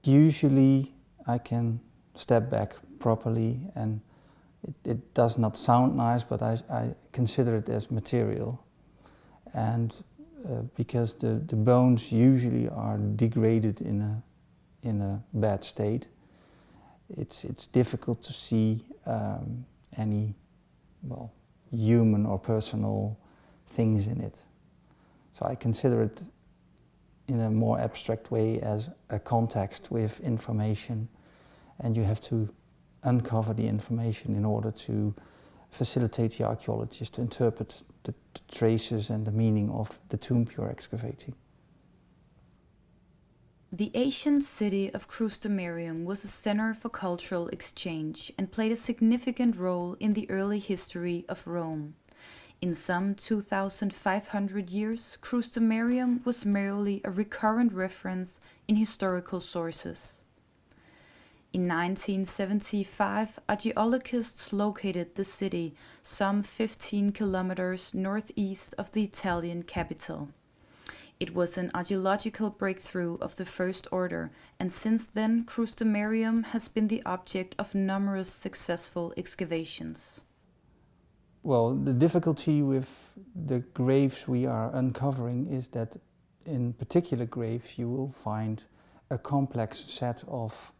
Usually I can step back properly, and it does not sound nice, but I consider it as material. And because the bones usually are degraded in a bad state, it's difficult to see any, well, human or personal things in it. So I consider it in a more abstract way as a context with information, and you have to uncover the information in order to facilitate the archaeologist to interpret the traces and the meaning of the tomb you're excavating. The ancient city of Crustumerium was a center for cultural exchange and played a significant role in the early history of Rome. In some 2,500 years, Crustumerium was merely a recurrent reference in historical sources. In 1975, archaeologists located the city some 15 kilometers northeast of the Italian capital. It was an archaeological breakthrough of the first order, and since then Crustumerium has been the object of numerous successful excavations. Well, the difficulty with the graves we are uncovering is that in particular graves you will find a complex set of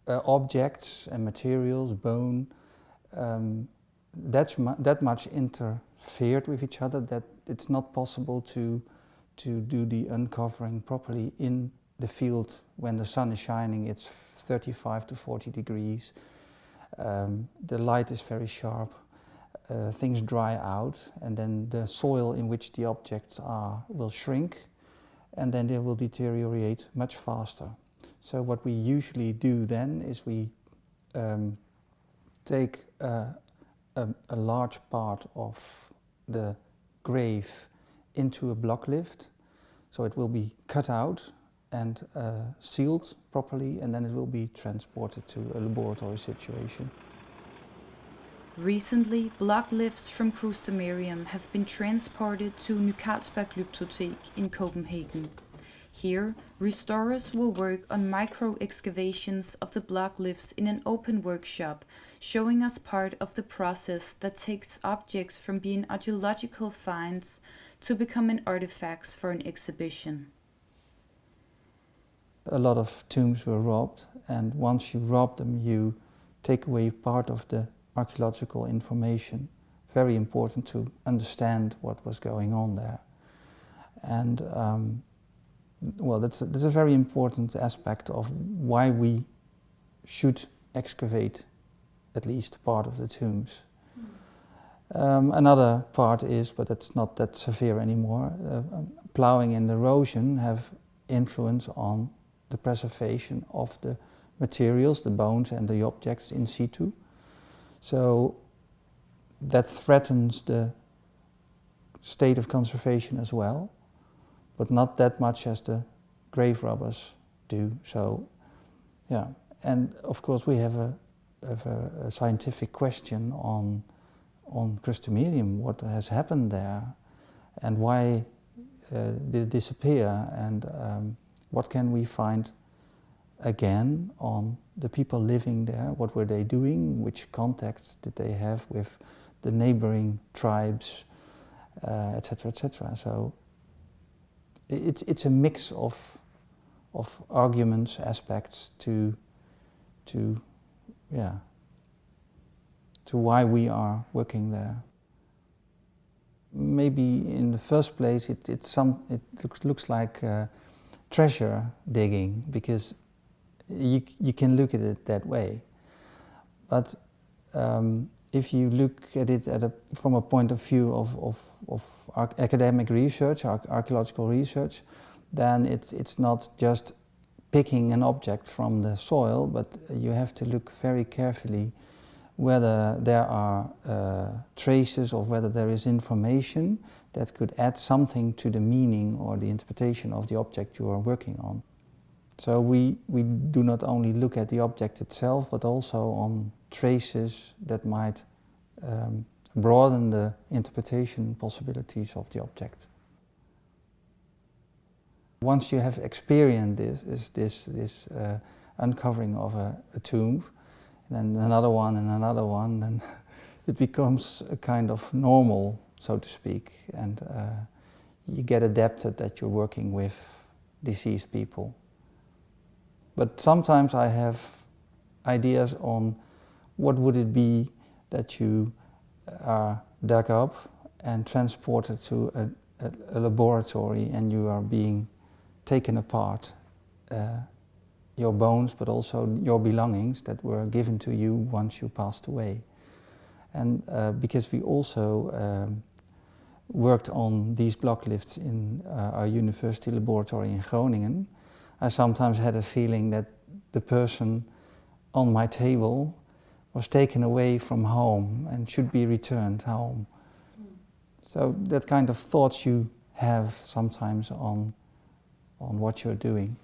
objects and materials, bone, that much interfered with each other that it's not possible to do the uncovering properly in the field when the sun is shining. It's 35 to 40 degrees. The light is very sharp. Things dry out, and then the soil in which the objects are will shrink, and then they will deteriorate much faster. So what we usually do then is we take a large part of the grave into a block lift, so it will be cut out and sealed properly, and then it will be transported to a laboratory situation. Recently, block lifts from Crustumerium have been transported to Glyptoteket in Copenhagen. Here, restorers will work on micro-excavations of the block lifts in an open workshop, showing us part of the process that takes objects from being archaeological finds to becoming artifacts for an exhibition. A lot of tombs were robbed, and once you rob them, you take away part of the archaeological information. Very important to understand what was going on there. And well, that's a very important aspect of why we should excavate at least part of the tombs. Another part is, but that's not that severe anymore, ploughing and erosion have influence on the preservation of the materials, the bones and the objects in situ. So that threatens the state of conservation as well, but not that much as the grave robbers do. So, yeah, and of course we have a scientific question on Crustumerium, what has happened there, and why did it disappear, and what can we find again on the people living there, what were they doing, which contacts did they have with the neighboring tribes, etc., etc. So it's a mix of arguments, aspects to why we are working there. Maybe in the first place it looks like treasure digging, because you can look at it that way, but if you look at it from a point of view of academic research, archaeological research, then it's not just picking an object from the soil, but you have to look very carefully whether there are traces, or whether there is information that could add something to the meaning or the interpretation of the object you are working on. So we do not only look at the object itself, but also on traces that might broaden the interpretation possibilities of the object. Once you have experienced this uncovering of a tomb, and then another one and another one, then it becomes a kind of normal, so to speak, and you get adapted that you're working with deceased people. But sometimes I have ideas on what would it be that you are dug up and transported to a laboratory, and you are being taken apart, your bones but also your belongings that were given to you once you passed away. And because we also worked on these block lifts in our university laboratory in Groningen, I sometimes had a feeling that the person on my table was taken away from home and should be returned home. So that kind of thoughts you have sometimes on what you're doing.